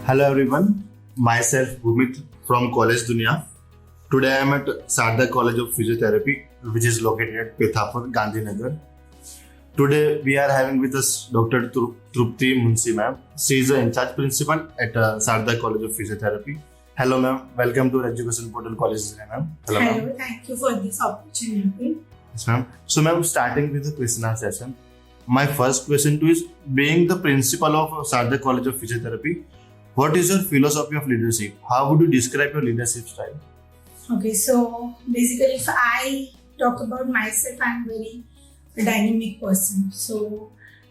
Hello everyone, myself Bhumit from College Dunia. Today I am at Sarda College of Physiotherapy, which is located at Pethapur, Gandhinagar. Today we are having with us Dr. Trupti Munshi ma'am. She is the in-charge principal at Sarda College of Physiotherapy. Hello ma'am, welcome to Education Portal College Dunia ma'am. Hello, thank you for this opportunity. Yes ma'am. So ma'am, starting with the question and session. My first question to is, being the principal of Sarda College of Physiotherapy, what is your philosophy of leadership? How would you describe your leadership style? Okay, so basically, if I talk about myself, I'm very dynamic person.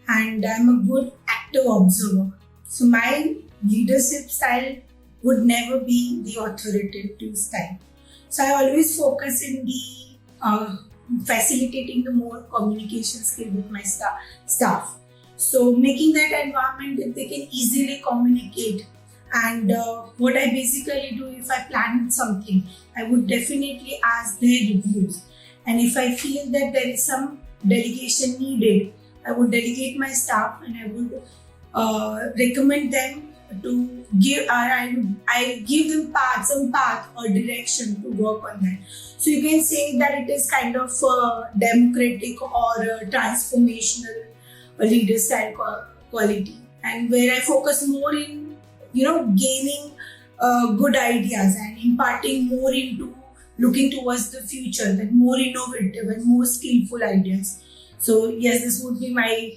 And I'm a good active observer. So my leadership style would never be the authoritative style. So I always focus in the facilitating the more communication skill with my staff. So making that environment that they can easily communicate. And what I basically do, if I plan something, I would definitely ask their reviews. And if I feel that there is some delegation needed, I would delegate my staff and I would recommend them to give, I give them some path or direction to work on that. So you can say that it is kind of a democratic or a transformational leader style quality, and where I focus more in gaining good ideas and imparting more into looking towards the future, that more innovative and more skillful ideas. So yes, this would be my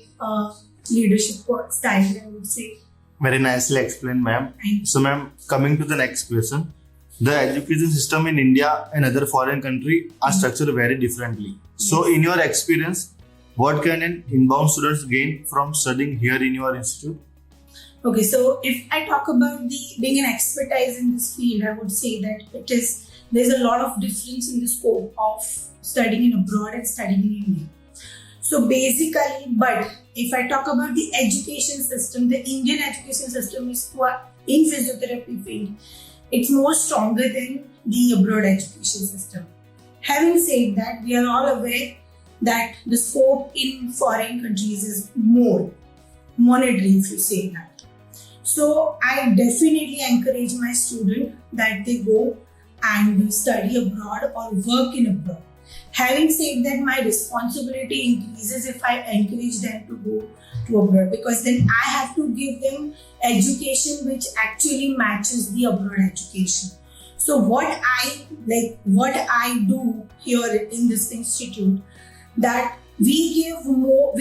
leadership style, I would say. Very nicely explained, ma'am. So ma'am, coming to the next question. The education system in India and other foreign countries are structured very differently. So in your experience, what can an inbound students gain from studying here in your institute? Okay, so if I talk about being an expertise in this field, I would say that there's a lot of difference in the scope of studying in abroad and studying in India. So basically, but if I talk about the education system, the Indian education system is in physiotherapy field, it's more stronger than the abroad education system. Having said that, we are all aware that the scope in foreign countries is more monetary, if you say that. So I definitely encourage my students that they go and study abroad or work in abroad. Having said that, my responsibility increases if I encourage them to go to abroad, because then I have to give them education which actually matches the abroad education. So what I do here in this institute, that we give more,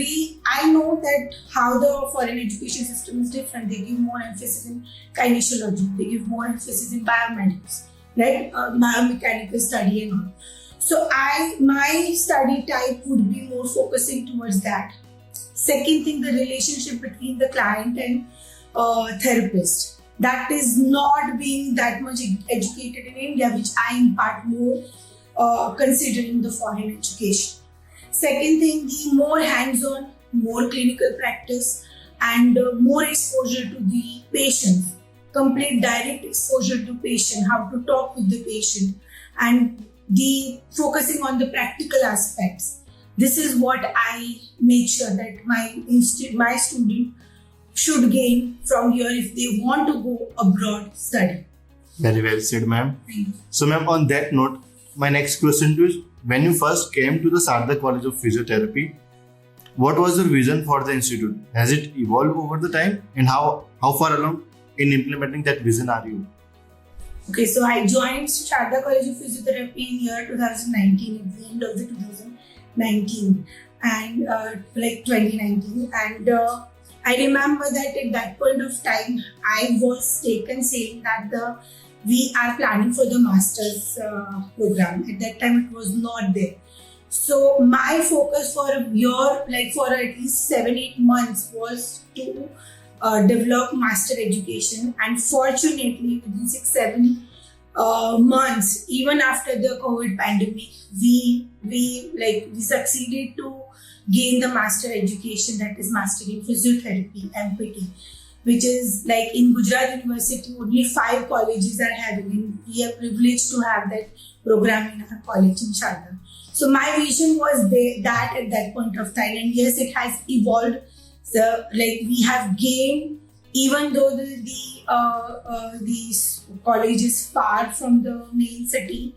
I know that how the foreign education system is different. They give more emphasis in kinesiology, they give more emphasis in biomedics, right? Biomechanical study and all. So my study type would be more focusing towards that. Second thing, the relationship between the client and therapist. That is not being that much educated in India, which I impart more considering the foreign education. Second thing, the more hands-on, more clinical practice and more exposure to the patient, complete direct exposure to patient, how to talk with the patient, and the focusing on the practical aspects. This is what I make sure that my student should gain from here if they want to go abroad study. Very well said, ma'am. So ma'am, on that note, my next question to you is, when you first came to the Sarda College of Physiotherapy, what was your vision for the institute? Has it evolved over the time, and how far along in implementing that vision are you? Okay, so I joined Sarda College of Physiotherapy in year 2019, at the end of the 2019 and 2019, and I remember that at that point of time I was taken saying that we are planning for the master's program. At that time it was not there. So my focus for a year, for at least 7-8 months, was to develop master education, and fortunately within 6-7 months, even after the COVID pandemic, we succeeded to gain the master education, that is master in physiotherapy, MPT, which is in Gujarat University, only 5 colleges are having, and we are privileged to have that program in our college in Sarda. So my vision was that at that point of time, and yes, it has evolved. So we have gained, even though the these colleges far from the main city,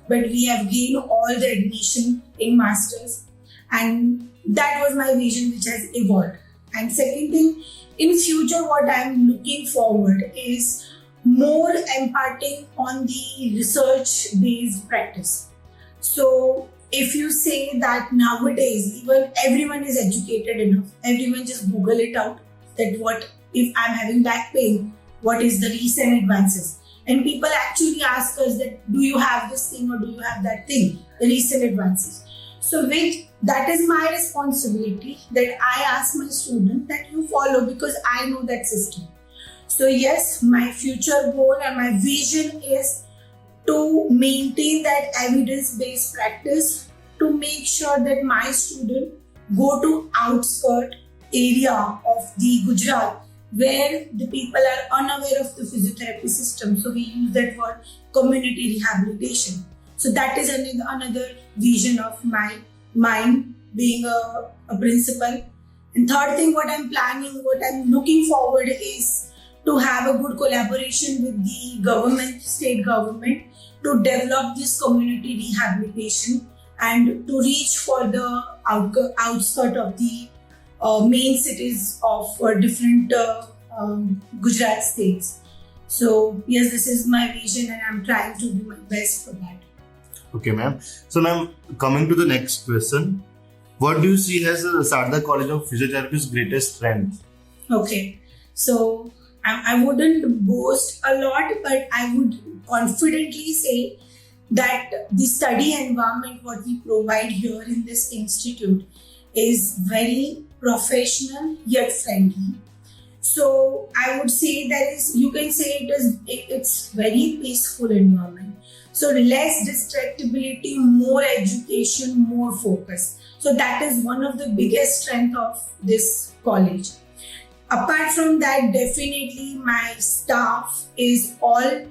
but we have gained all the admission in masters, and that was my vision, which has evolved. And second thing, in future, what I'm looking forward is more imparting on the research-based practice. So if you say that nowadays, even everyone is educated enough, everyone just Google it out, that what if I'm having back pain, what is the recent advances? And people actually ask us that, do you have this thing or do you have that thing, the recent advances? So that is my responsibility, that I ask my student that you follow, because I know that system. So yes, my future goal and my vision is to maintain that evidence-based practice, to make sure that my student go to outskirt area of the Gujarat, where the people are unaware of the physiotherapy system. So we use that word community rehabilitation. So that is another vision of mine, being a principal. And third thing, what I'm planning, what I'm looking forward is to have a good collaboration with the government, state government, to develop this community rehabilitation and to reach for the outskirt of the main cities of different Gujarat states. So yes, this is my vision and I'm trying to do my best for that. Okay, ma'am. So, ma'am, coming to the next question, what do you see as Sarda College of Physiotherapy's greatest strength? Okay, so I wouldn't boast a lot, but I would confidently say that the study environment what we provide here in this institute is very professional yet friendly. So I would say you can say it's very peaceful environment. So less distractibility, more education, more focus. So that is one of the biggest strength of this college. Apart from that, definitely my staff is all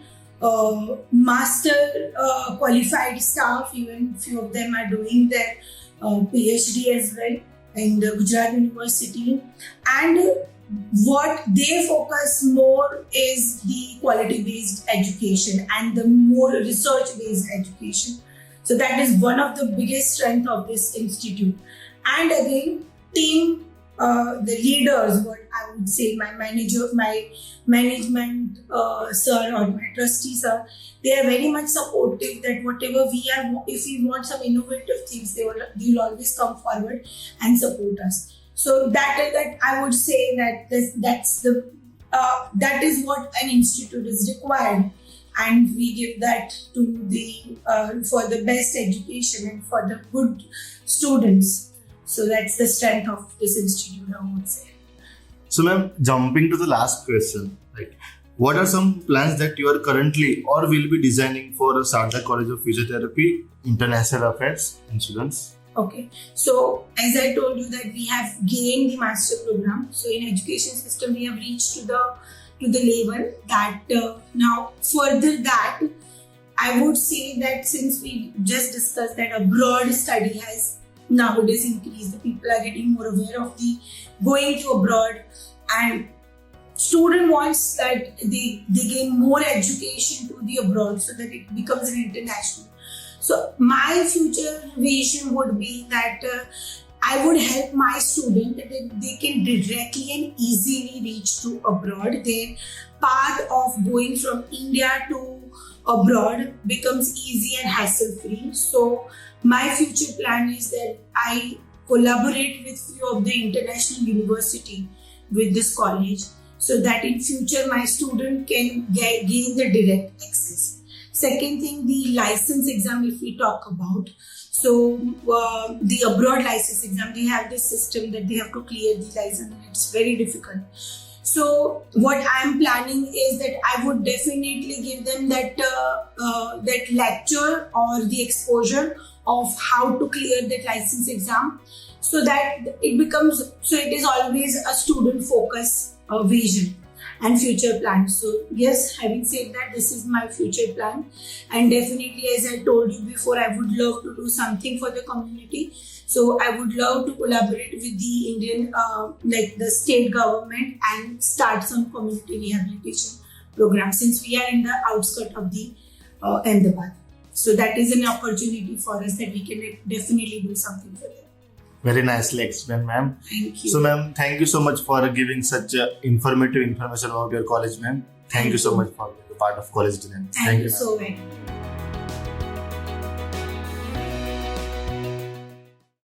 master qualified staff. Even few of them are doing their PhD as well in the Gujarat University. And what they focus more is the quality-based education and the more research-based education. So that is one of the biggest strength of this institute. And again, team, the leaders, what I would say, my management sir or my trustee sir, they are very much supportive that whatever if we want some innovative things, they will always come forward and support us. So that I would say that that is what an institute is required, and we give that to the for the best education and for the good students. So that's the strength of this institute, I would say. So, ma'am, jumping to the last question, like, what are some plans that you are currently or will be designing for Sarda College of Physiotherapy, International Affairs, Insurance? Okay, so as I told you that we have gained the master program. So in education system, we have reached to the level that now further that I would say that since we just discussed that abroad study has nowadays increased, the people are getting more aware of the going to abroad, and student wants that they gain more education to the abroad so that it becomes an international. So my future vision would be that I would help my student that they can directly and easily reach to abroad. Their path of going from India to abroad becomes easy and hassle-free. So my future plan is that I collaborate with few of the international university with this college, so that in future my student can gain the direct access. Second thing, the license exam, if we talk about. So the abroad license exam, they have this system that they have to clear the license, and it's very difficult. So what I'm planning is that I would definitely give them that lecture or the exposure of how to clear that license exam, so that it is always a student focus vision and future plan. So yes, having said that, this is my future plan, and definitely, as I told you before, I would love to do something for the community. So I would love to collaborate with the Indian, the state government, and start some community rehabilitation program since we are in the outskirts of the Ahmedabad. So that is an opportunity for us that we can definitely do something for them. Very nicely explained, ma'am. Thank you. So, ma'am, thank you so much for giving such informative information about your college, ma'am. Thank you so much for being a part of College Dinner. Thank you so much.